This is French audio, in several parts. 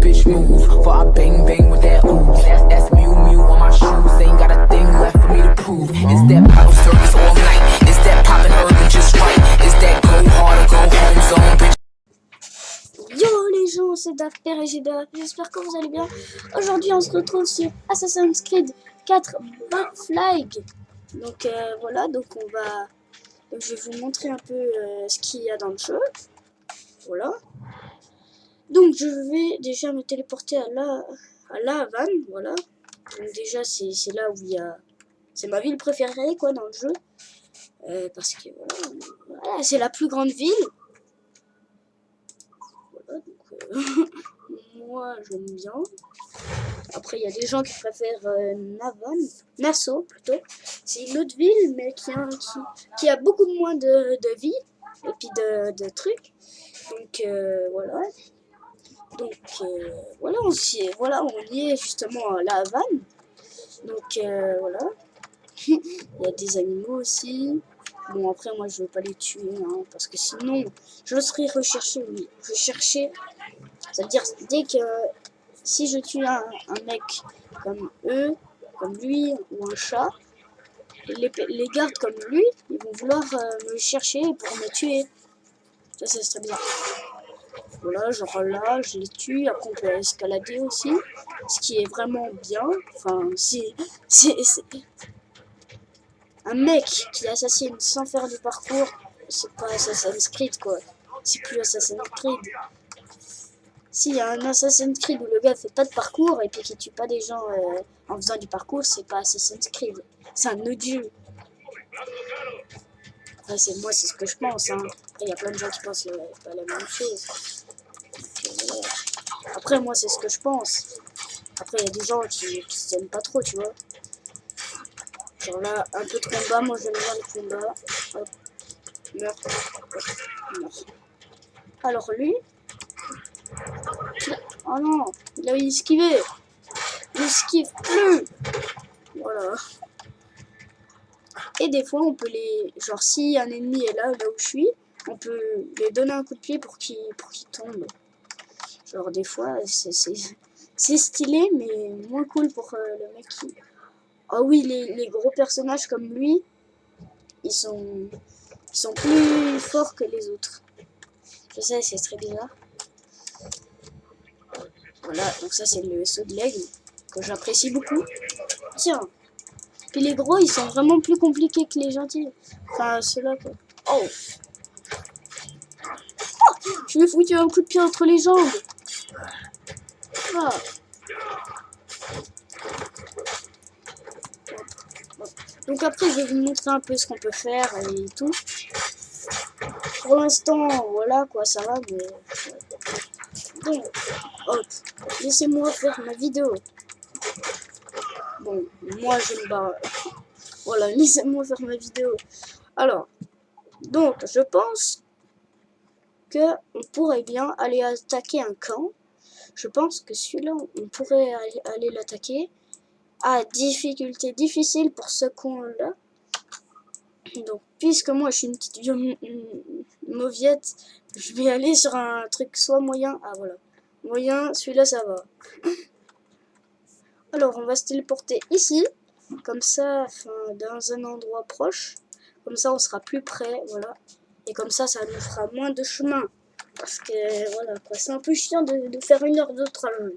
bitch move. For I bang bang with that ooh. That's Mew Mew on my shoes. Ain't got a thing left for me to prove. Is that bottle service all night? Is that poppin' urban just right? Is that go hard or go home zone, bitch? Yo les gens, c'est Dafter et GDA, j'espère que vous allez bien. Aujourd'hui on se retrouve sur Assassin's Creed 4 Black Flag. Donc voilà, je vais vous montrer un peu ce qu'il y a dans le jeu. Voilà. Donc je vais déjà me téléporter à La Havane, voilà. Donc déjà c'est là où il y a... C'est ma ville préférée quoi dans le jeu. Parce que voilà, c'est la plus grande ville. Voilà, donc moi j'aime bien. Après il y a des gens qui préfèrent Nassau plutôt. C'est une autre ville mais qui a beaucoup moins de vie et puis de trucs. Donc voilà. Donc voilà, on y est justement à La Havane. Donc voilà. Il y a des animaux aussi. Bon après moi je veux pas les tuer hein, parce que sinon je serais recherché. Oui. Recherché, ça veut dire dès que si je tue un mec comme eux, comme lui ou un chat, les gardes comme lui, ils vont vouloir me chercher pour me tuer. Ça c'est très bizarre. Voilà, genre là, je les tue, après on peut escalader aussi, ce qui est vraiment bien. Enfin, c'est un mec qui assassine sans faire du parcours, c'est pas Assassin's Creed quoi. C'est plus Assassin's Creed. S'il y a un Assassin's Creed où le gars fait pas de parcours et puis qui tue pas des gens en faisant du parcours, c'est pas Assassin's Creed. C'est un autre jeu. Enfin, moi, c'est ce que je pense. Hein. Après, il y a plein de gens qui pensent pas la même chose. Après, moi, c'est ce que je pense. Après, il y a des gens qui s'aiment pas trop, tu vois. Genre là, un peu de combat, moi j'aime bien les combats. Hop, meurtre, meurtre. Alors lui, oh non, il a esquivé. Il esquive plus. Voilà. Et des fois, on peut les... Genre, si un ennemi est là où je suis, on peut lui donner un coup de pied pour qu'il tombe. Genre, des fois, c'est stylé, mais moins cool pour le mec qui... Ah oui, les gros personnages comme lui, ils sont plus forts que les autres. Je sais, c'est très bizarre. Voilà, donc ça c'est le saut de l'aigle, que j'apprécie beaucoup. Tiens, puis les gros, ils sont vraiment plus compliqués que les gentils. Enfin, ceux-là, quoi. Oh, je lui ai foutu un coup de pied entre les jambes. Ah. Donc après, je vais vous montrer un peu ce qu'on peut faire et tout. Pour l'instant, voilà quoi, ça va, mais... Bon, hop, laissez-moi faire ma vidéo. Bon, moi je me barre. Voilà, laissez-moi faire ma vidéo. Alors, donc, je pense que on pourrait bien aller attaquer un camp. Je pense que celui-là, on pourrait aller l'attaquer. À difficulté difficile pour ce camp-là. Donc, puisque moi je suis une petite mauviette, je vais aller sur un truc soit moyen. Ah voilà, moyen, celui-là ça va. Alors, on va se téléporter ici, comme ça, enfin, dans un endroit proche. Comme ça, on sera plus près, voilà. Et comme ça nous fera moins de chemin. Parce que, voilà, quoi, c'est un peu chiant de faire 1 heure de trajet.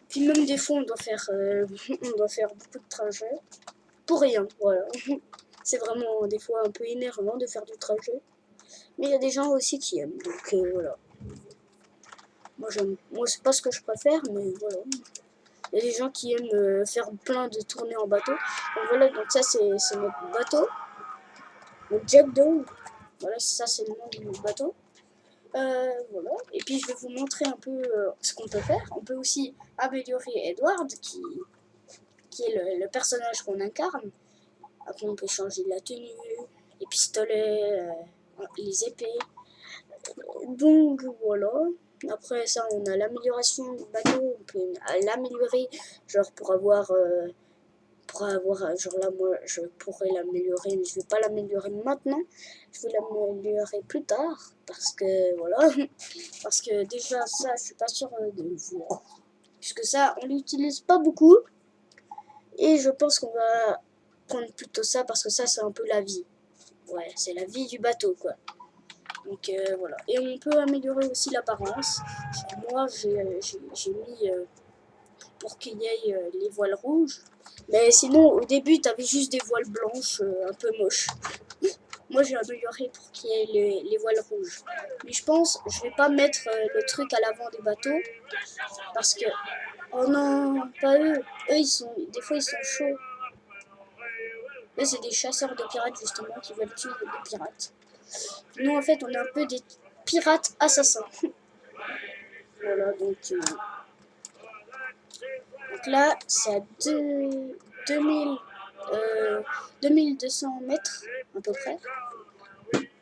Puis même des fois, on doit faire beaucoup de trajets. Pour rien, voilà. C'est vraiment des fois un peu énervant de faire du trajet. Mais il y a des gens aussi qui aiment, donc voilà. Moi c'est pas ce que je préfère, mais voilà. Il y a des gens qui aiment faire plein de tournées en bateau. Donc voilà, donc ça c'est notre bateau. Le Jack Dog. Voilà, ça c'est le nom de notre bateau. Voilà. Et puis je vais vous montrer un peu ce qu'on peut faire. On peut aussi améliorer Edward, qui est le personnage qu'on incarne. Après on peut changer la tenue, les pistolets, les épées. Donc voilà. Après ça, on a l'amélioration du bateau. On peut l'améliorer, genre pour pourrais avoir, genre là, moi, je pourrais l'améliorer, mais je vais pas l'améliorer maintenant. Je vais l'améliorer plus tard, parce que, voilà. Parce que déjà, ça, je suis pas sûre de le voir. Puisque ça, on l'utilise pas beaucoup. Et je pense qu'on va prendre plutôt ça, parce que ça, c'est un peu la vie. Ouais, c'est la vie du bateau, quoi. Donc voilà. Et on peut améliorer aussi l'apparence. Moi, j'ai mis pour qu'il y ait les voiles rouges. Mais sinon, au début, tu avais juste des voiles blanches un peu moches. Moi, j'ai amélioré pour qu'il y ait les voiles rouges. Mais je pense, je vais pas mettre le truc à l'avant des bateaux. Parce que, oh non, pas eux. Eux, des fois, ils sont chauds. Eux, c'est des chasseurs de pirates, justement, qui veulent tuer les pirates. Nous, en fait, on est un peu des pirates assassins. Voilà, donc là, c'est à 2200 mètres, à peu près.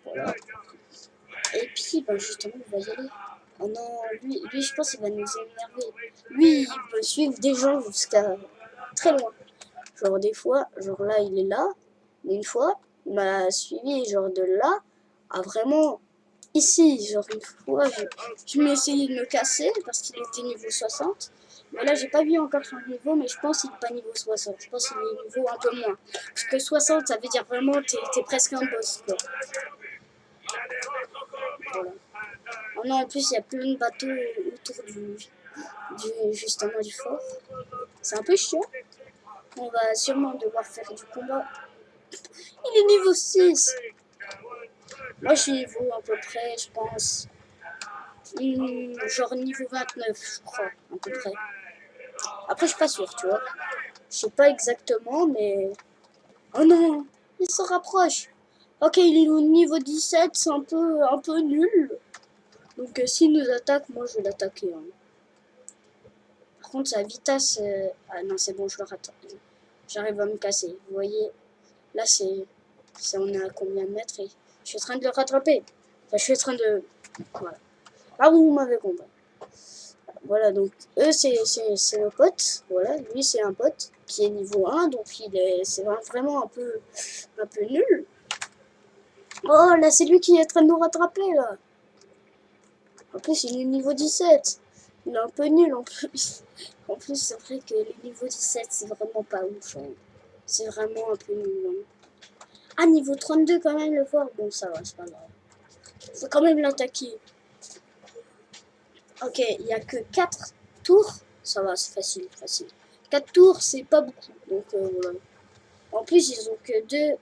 Voilà. Et puis, bah, justement, on va y aller. Oh non, lui, je pense qu'il va nous énerver. Lui, il peut suivre des gens jusqu'à très loin. Genre, des fois, genre là, il est là. Mais une fois, il m'a suivi, genre de là, à vraiment ici. Genre, une fois, je m'ai essayé de me casser parce qu'il était niveau 60. Mais là, j'ai pas vu encore son niveau, mais je pense qu'il n'est pas niveau 60. Je pense qu'il est niveau un peu moins. Parce que 60, ça veut dire vraiment t'es presque un boss, quoi. Voilà. Oh non, en plus, il y a plein de bateaux autour justement du fort. C'est un peu chiant. On va sûrement devoir faire du combat. Il est niveau 6. Moi, je suis niveau à peu près, je pense, genre niveau 29, je crois, à peu près. Après, je suis pas sûre, tu vois. Je sais pas exactement, mais... Oh non, il se rapproche. Ok, il est au niveau 17, c'est un peu nul. Donc, s'il nous attaque, moi, je vais l'attaquer. Hein. Par contre, sa vitesse... Ah non, c'est bon, je le rattrape. J'arrive à me casser. Vous voyez, là, on est à combien de mètres et je suis en train de le rattraper. Enfin, je suis en train de... Voilà. Ah, vous m'avez compris. Voilà, donc, eux, c'est le pote. Voilà, lui, c'est un pote qui est niveau 1, donc c'est vraiment un peu nul. Oh, là, c'est lui qui est en train de nous rattraper, là. En plus, il est niveau 17. Il est un peu nul, en plus. En plus, c'est vrai que le niveau 17, c'est vraiment pas ouf. Hein. C'est vraiment un peu nul. Hein. Ah, niveau 32 quand même, le fort. Bon, ça va, c'est pas grave. Faut quand même l'attaquer. Ok, il n'y a que 4 tours. Ça va, c'est facile. 4 tours, c'est pas beaucoup. Donc, voilà. En plus, ils ont que 2.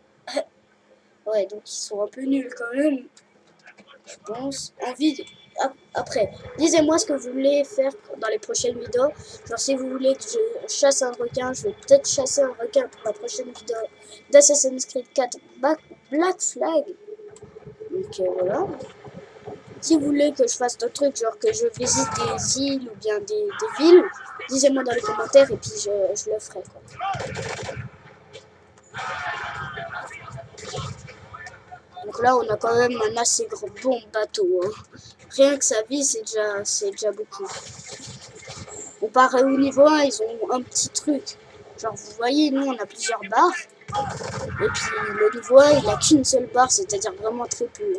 Ouais, donc ils sont un peu nuls quand même. Je pense. Après, disez-moi ce que vous voulez faire dans les prochaines vidéos. Genre, si vous voulez que je chasse un requin, je vais peut-être chasser un requin pour la prochaine vidéo d'Assassin's Creed 4 Black Flag. Donc, voilà. Si vous voulez que je fasse d'autres trucs, genre que je visite des îles ou bien des villes, disez-moi dans les commentaires et puis je le ferai. Quoi. Donc là, on a quand même un assez bon bateau. Hein. Rien que sa vie, c'est déjà beaucoup. Comparé au niveau 1, ils ont un petit truc. Genre, vous voyez, nous, on a plusieurs barres. Et puis, le niveau 1, il a qu'une seule barre, c'est-à-dire vraiment très peu.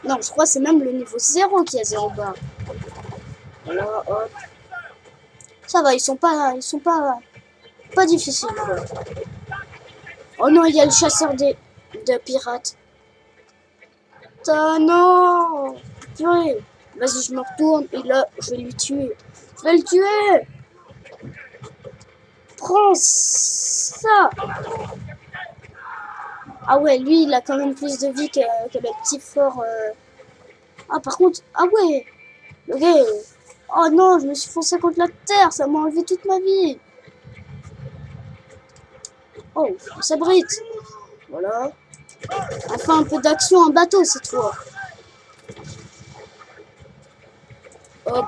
Non, je crois que c'est même le niveau 0 qui a 0 barre. Voilà, hop. Ça va, ils sont pas difficiles. Quoi. Oh non, il y a le chasseur de pirates. Non, purée. Vas-y, je me retourne et là, je vais lui tuer. Je vais le tuer. Prends ça. Ah ouais, lui, il a quand même plus de vie que le petit fort. Ah, par contre, ah ouais. Le gars, oh non, je me suis foncé contre la terre. Ça m'a enlevé toute ma vie. Oh, on s'abrite. Voilà. Enfin, un peu d'action en bateau cette fois. Hop.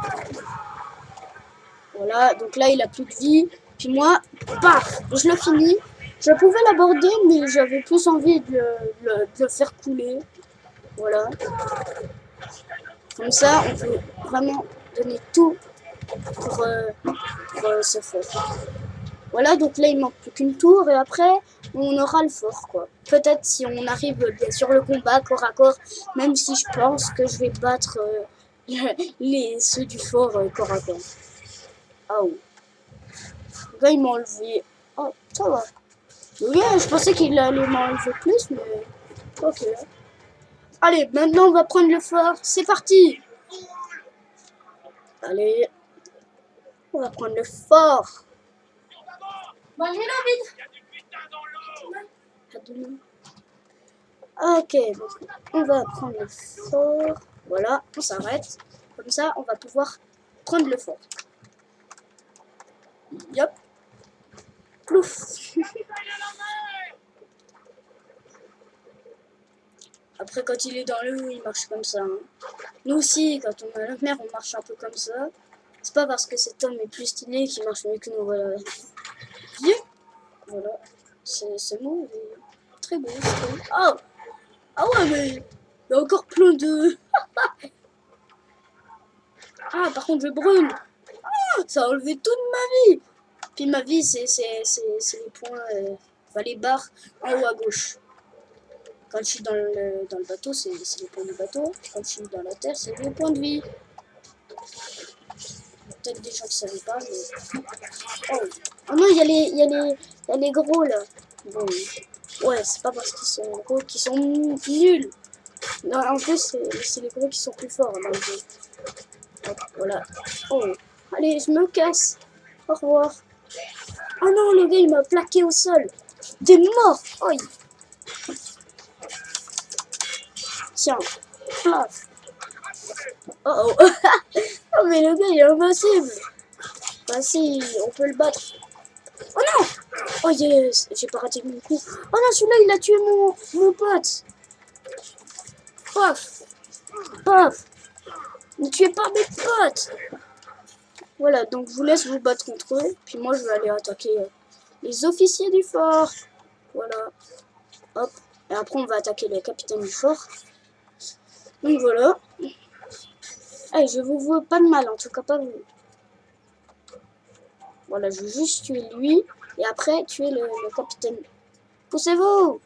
Voilà, donc là, il a plus de vie. Puis moi, paf, je le finis. Je pouvais l'aborder, mais j'avais plus envie de le faire couler. Voilà. Comme ça, on peut vraiment donner tout pour ce fort. Voilà, donc là il manque plus qu'une tour et après on aura le fort quoi. Peut-être si on arrive bien sûr le combat corps à corps, même si je pense que je vais battre ceux du fort corps à corps. Ah oui. Là il m'a enlevé. Oh, ça va. Oui, je pensais qu'il allait m'enlever plus, mais ok. Allez, maintenant on va prendre le fort. C'est parti. Allez, on va prendre le fort. Ok, donc on va prendre le fort. Voilà, on s'arrête. Comme ça, on va pouvoir prendre le fort. Yop. Plouf. Après, quand il est dans l'eau, il marche comme ça. Hein. Nous aussi, quand on est à la mer, on marche un peu comme ça. C'est pas parce que cet homme est plus stylé qu'il marche mieux que nous. Voilà. Voilà. C'est beau. Très beau. Oh! Ah ouais, mais il y a encore plein de... Ah, par contre, je brûle. Ah, ça a enlevé toute ma vie. Puis ma vie, c'est les points... enfin, les barres en haut à gauche. Quand je suis dans le bateau, c'est les points du bateau. Quand je suis dans la terre, c'est les points de vie. Peut-être des gens qui ne savaient pas, mais... Oh non, il y a les gros, là. Bon, ouais, c'est pas parce qu'ils sont gros qu'ils sont nuls. Non, en plus, c'est les gros qui sont plus forts dans le jeu. Hop, voilà. Oh, allez, je me casse. Au revoir. Oh non, le gars, il m'a plaqué au sol. T'es mort. Oh. Tiens, plaf. Oh oh. Oh, mais le gars, il est invincible. Bah si, on peut le battre. Oh non. Oh yes, j'ai pas raté mon coup. Oh non, celui-là, il a tué mon pote. Paf. Paf. Ne tuez pas mes potes. Voilà, donc je vous laisse vous battre contre eux. Puis moi, je vais aller attaquer les officiers du fort. Voilà. Hop. Et après, on va attaquer les capitaines du fort. Donc voilà. Hey, je vous vois pas de mal, en tout cas pas vous. Voilà, je vais juste tuer lui. Et après, tuer le capitaine. Poussez-vous!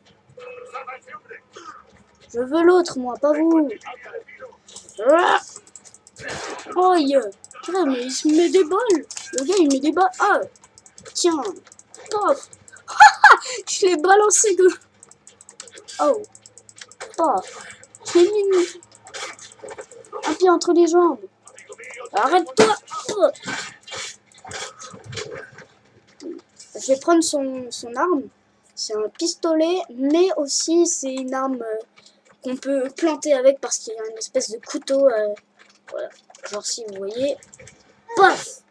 Je veux l'autre, moi, pas vous. Ah! Oh, yeah. Putain, mais il se met des balles. Le gars, il met des balles. Ah! Tiens. Paf! Je l'ai balancé de... Oh! Paf! Je l'ai mis un pied entre les jambes. Arrête-toi! Oh. Je vais prendre son arme. C'est un pistolet, mais aussi c'est une arme qu'on peut planter avec parce qu'il y a une espèce de couteau. Voilà. Genre si vous voyez. Paf!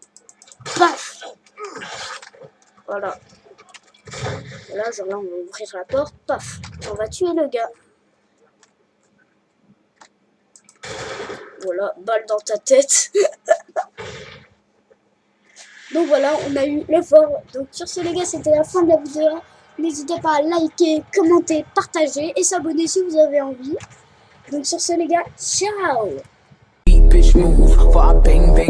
Paf! Voilà. Voilà, genre là on va ouvrir la porte. Paf! On va tuer le gars. Voilà, balle dans ta tête. Donc voilà, on a eu le fort. Donc sur ce les gars, c'était la fin de la vidéo. N'hésitez pas à liker, commenter, partager et s'abonner si vous avez envie. Donc sur ce les gars, ciao. Bitch move, for I bang bang.